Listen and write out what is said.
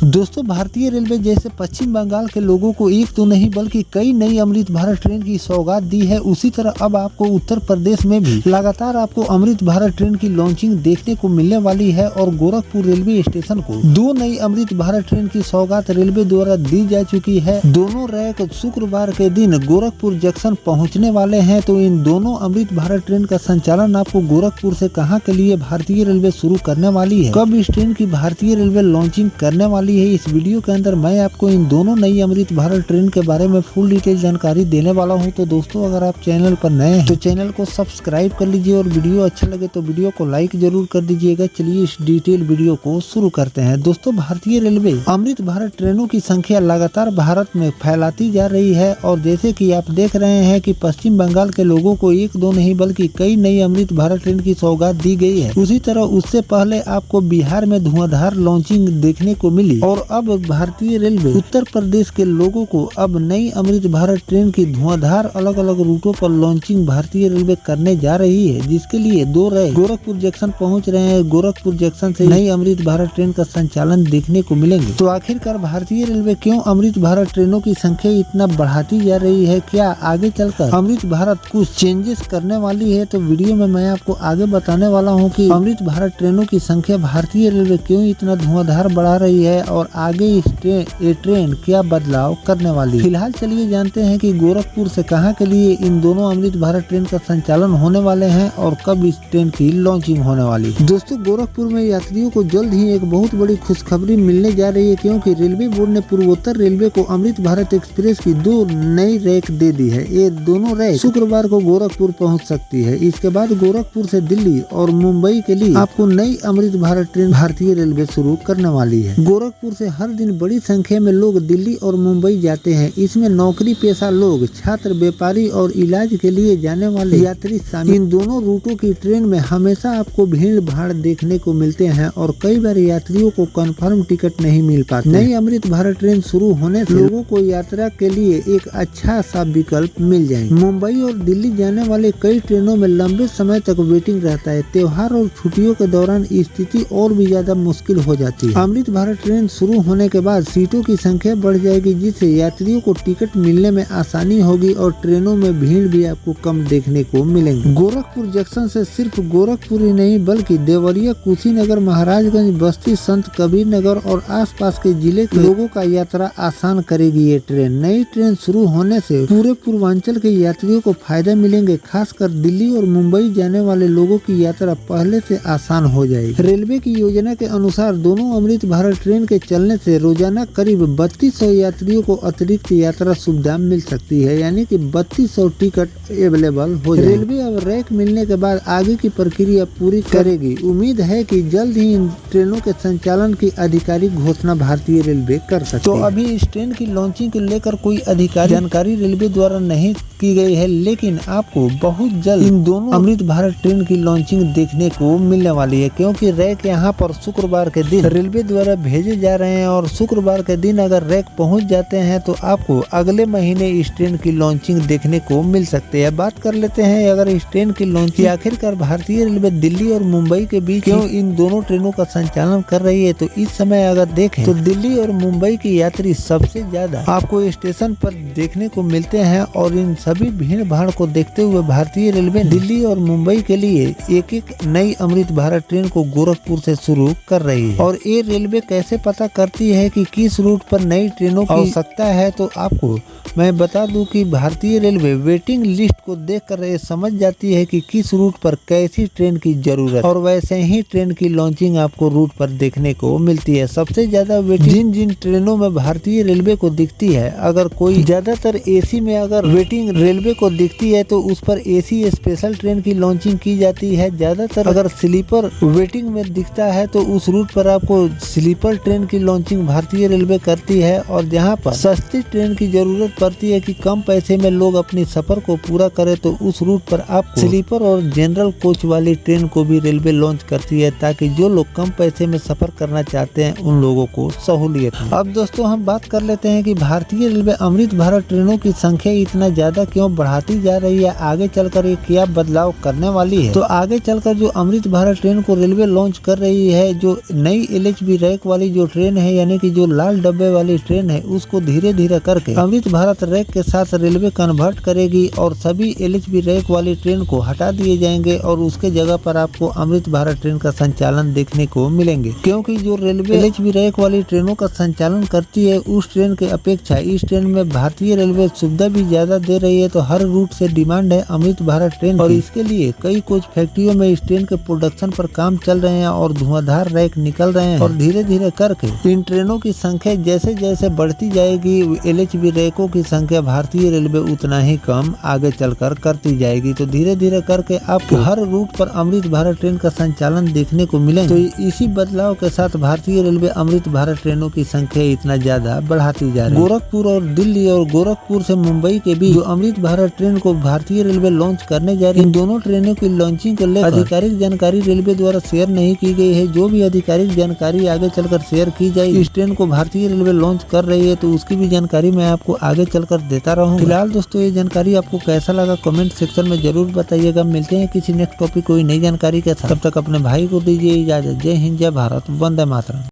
दोस्तों, भारतीय रेलवे जैसे पश्चिम बंगाल के लोगों को एक तो नहीं बल्कि कई नई अमृत भारत ट्रेन की सौगात दी है, उसी तरह अब आपको उत्तर प्रदेश में भी लगातार आपको अमृत भारत ट्रेन की लॉन्चिंग देखने को मिलने वाली है। और गोरखपुर रेलवे स्टेशन को 2 नई अमृत भारत ट्रेन की सौगात रेलवे द्वारा दी जा चुकी है। दोनों रैक शुक्रवार के दिन गोरखपुर जंक्शन पहुंचने वाले हैं। तो इन दोनों अमृत भारत ट्रेन का संचालन आपको गोरखपुर से कहां के लिए भारतीय रेलवे शुरू करने वाली है, कब इस ट्रेन की भारतीय रेलवे लॉन्चिंग करने वाली है, इस वीडियो के अंदर मैं आपको इन दोनों नई अमृत भारत ट्रेन के बारे में फुल डिटेल जानकारी देने वाला हूं। तो दोस्तों, अगर आप चैनल पर नए हैं तो चैनल को सब्सक्राइब कर लीजिए और वीडियो अच्छा लगे तो वीडियो को लाइक जरूर कर दीजिएगा। चलिए इस डिटेल वीडियो को शुरू करते हैं। दोस्तों, भारतीय रेलवे अमृत भारत ट्रेनों की संख्या लगातार भारत में फैलाती जा रही है और जैसे कि आप देख रहे हैं कि पश्चिम बंगाल के लोगों को 1-2 नहीं बल्कि कई नई अमृत भारत ट्रेन की सौगात दी गई है। उसी तरह उससे पहले आपको बिहार में धुआंधार लॉन्चिंग देखने को मिली और अब भारतीय रेलवे उत्तर प्रदेश के लोगों को अब नई अमृत भारत ट्रेन की धुआंधार अलग अलग रूटों पर लॉन्चिंग भारतीय रेलवे करने जा रही है, जिसके लिए 2 रैक गोरखपुर जंक्शन पहुंच रहे हैं। गोरखपुर जंक्शन से नई अमृत भारत ट्रेन का संचालन देखने को मिलेंगे। तो आखिरकार भारतीय रेलवे क्यों अमृत भारत ट्रेनों की संख्या इतना बढ़ाती जा रही है, क्या आगे चलकर अमृत भारत कुछ चेंजेस करने वाली है, तो वीडियो में मैं आपको आगे बताने वाला हूँ कि अमृत भारत ट्रेनों की संख्या भारतीय रेलवे क्यों इतना धुआंधार बढ़ा रही है और आगे ये ट्रेन क्या बदलाव करने वाली है। फिलहाल चलिए जानते हैं कि गोरखपुर से कहां के लिए इन दोनों अमृत भारत ट्रेन का संचालन होने वाले हैं और कब इस ट्रेन की लॉन्चिंग होने वाली है। दोस्तों, गोरखपुर में यात्रियों को जल्द ही एक बहुत बड़ी खुशखबरी मिलने जा रही है, क्योंकि रेलवे बोर्ड ने पूर्वोत्तर रेलवे को अमृत भारत एक्सप्रेस की 2 नई रैक दे दी है। ये दोनों रैक शुक्रवार को गोरखपुर पहुँच सकती है। इसके बाद गोरखपुर से दिल्ली और मुंबई के लिए आपको नई अमृत भारत ट्रेन भारतीय रेलवे शुरू करने वाली है। गोरखपुर से हर दिन बड़ी संख्या में लोग दिल्ली और मुंबई जाते हैं। इसमें नौकरी पेशा लोग, छात्र, व्यापारी और इलाज के लिए जाने वाले यात्री शामिल। इन दोनों रूटों की ट्रेन में हमेशा आपको भीड़ भाड़ देखने को मिलते हैं और कई बार यात्रियों को कंफर्म टिकट नहीं मिल पाते। नई अमृत भारत ट्रेन शुरू होने से लोगों को यात्रा के लिए एक अच्छा सा विकल्प मिल जाएगा। मुंबई और दिल्ली जाने वाले कई ट्रेनों में लंबे समय तक वेटिंग रहता है। त्योहार और छुट्टियों के दौरान स्थिति और भी ज्यादा मुश्किल हो जाती है। अमृत भारत ट्रेन शुरू होने के बाद सीटों की संख्या बढ़ जाएगी, जिससे यात्रियों को टिकट मिलने में आसानी होगी और ट्रेनों में भीड़ भी आपको कम देखने को मिलेंगे। गोरखपुर जंक्शन से सिर्फ गोरखपुर ही नहीं बल्कि देवरिया, कुशीनगर, महाराजगंज, बस्ती, संत कबीर नगर और आसपास के जिले के लोगों का यात्रा आसान करेगी ये ट्रेन। नई ट्रेन शुरू होने से पूरे पूर्वांचल के यात्रियों को फायदा मिलेंगे। खासकर दिल्ली और मुंबई जाने वाले लोगों की यात्रा पहले से आसान हो जाएगी। रेलवे की योजना के अनुसार दोनों अमृत भारत ट्रेन के चलने से रोजाना करीब 3200 यात्रियों को अतिरिक्त यात्रा सुविधा मिल सकती है, यानी कि 3200 टिकट अवेलेबल हो जाएगी। रेलवे अब रैक मिलने के बाद आगे की प्रक्रिया पूरी करेगी। उम्मीद है कि जल्द ही इन ट्रेनों के संचालन की आधिकारिक घोषणा भारतीय रेलवे कर सकती है। तो अभी इस ट्रेन की लॉन्चिंग को लेकर कोई आधिकारिक जानकारी रेलवे द्वारा नहीं की गई है, लेकिन आपको बहुत जल्द इन दोनों अमृत भारत ट्रेन की लॉन्चिंग देखने को मिलने वाली है, क्योंकि रैक यहाँ पर शुक्रवार के दिन रेलवे द्वारा भेजे जा रहे हैं और शुक्रवार के दिन अगर रैक पहुंच जाते हैं तो आपको अगले महीने इस ट्रेन की लॉन्चिंग देखने को मिल सकती है। बात कर लेते हैं अगर इस ट्रेन की लॉन्चिंग आखिरकार भारतीय रेलवे दिल्ली और मुंबई के बीच क्यों इन दोनों ट्रेनों का संचालन कर रही है, तो इस समय अगर देखें तो दिल्ली और मुंबई के यात्री सबसे ज्यादा आपको स्टेशन पर देखने को मिलते हैं और इन सभी भीड़ भाड़ को देखते हुए भारतीय रेलवे दिल्ली और मुंबई के लिए एक नई अमृत भारत ट्रेन को गोरखपुर से शुरू कर रही है। और ये रेलवे कैसे पता करती है कि किस रूट पर नई ट्रेनों की आवश्यकता है, तो आपको मैं बता दूं कि भारतीय रेलवे वेटिंग लिस्ट को देखकर ये समझ जाती है कि किस रूट पर कैसी ट्रेन की जरूरत, और वैसे ही ट्रेन की लॉन्चिंग आपको रूट पर देखने को मिलती है। सबसे ज्यादा वेटिंग जिन ट्रेनों में भारतीय रेलवे को दिखती है, अगर कोई ज्यादातर एसी में अगर वेटिंग रेलवे को दिखती है तो उस पर एसी स्पेशल ट्रेन की लॉन्चिंग की जाती है। ज्यादातर अगर स्लीपर वेटिंग में दिखता है तो उस रूट पर आपको स्लीपर ट्रेन की लॉन्चिंग भारतीय रेलवे करती है। और जहां पर सस्ती ट्रेन की जरूरत करती है कि कम पैसे में लोग अपनी सफर को पूरा करें, तो उस रूट पर आपको स्लीपर और जनरल कोच वाली ट्रेन को भी रेलवे लॉन्च करती है, ताकि जो लोग कम पैसे में सफर करना चाहते हैं उन लोगों को सहूलियत हो। अब दोस्तों हम बात कर लेते हैं कि भारतीय रेलवे अमृत भारत ट्रेनों की संख्या इतना ज्यादा क्यों बढ़ाती जा रही है, आगे चलकर ये क्या बदलाव करने वाली है। तो आगे चलकर जो अमृत भारत ट्रेन को रेलवे लॉन्च कर रही है, जो नई LHB रैक वाली जो ट्रेन है, यानी कि जो लाल डब्बे वाली ट्रेन है, उसको धीरे धीरे करके अमृत भारत रैक के साथ रेलवे कन्वर्ट करेगी और सभी LHB रैक वाली ट्रेन को हटा दिए जाएंगे और उसके जगह पर आपको अमृत भारत ट्रेन का संचालन देखने को मिलेंगे। क्योंकि जो रेलवे LHB रैक वाली ट्रेनों का संचालन करती है, उस ट्रेन के अपेक्षा इस ट्रेन में भारतीय रेलवे सुविधा भी ज्यादा दे रही है, तो हर रूट से डिमांड है अमृत भारत ट्रेन और इसके लिए कई कोच फैक्ट्रियों में इस ट्रेन के प्रोडक्शन पर काम चल रहे हैं और धुआंधार रैक निकल रहे हैं और धीरे धीरे करके इन ट्रेनों की संख्या जैसे जैसे बढ़ती जाएगी, LHB रैकों की संख्या भारतीय रेलवे उतना ही कम आगे चलकर करती जाएगी। तो धीरे धीरे करके आपको हर रूट पर अमृत भारत ट्रेन का संचालन देखने को मिलेगा। तो इसी बदलाव के साथ भारतीय रेलवे अमृत भारत ट्रेनों की संख्या इतना ज्यादा बढ़ाती जा रही है। गोरखपुर और दिल्ली और गोरखपुर से मुंबई के बीच जो अमृत भारत ट्रेन को भारतीय रेलवे लॉन्च करने जा रही है, इन दोनों ट्रेनों की लॉन्चिंग को लेकर आधिकारिक जानकारी रेलवे द्वारा शेयर नहीं की गई है। जो भी आधिकारिक जानकारी आगे चलकर शेयर की जाएगी, इस ट्रेन को भारतीय रेलवे लॉन्च कर रही है, तो उसकी भी जानकारी मैं आपको आगे चलकर देता रहूंगा। फिलहाल दोस्तों ये जानकारी आपको कैसा लगा कमेंट सेक्शन में जरूर बताइएगा। मिलते हैं किसी नेक्स्ट टॉपिक कोई नई जानकारी के साथ, तब तक अपने भाई को दीजिए इजाजत। जय हिंद, जय भारत, वंदे मातरम।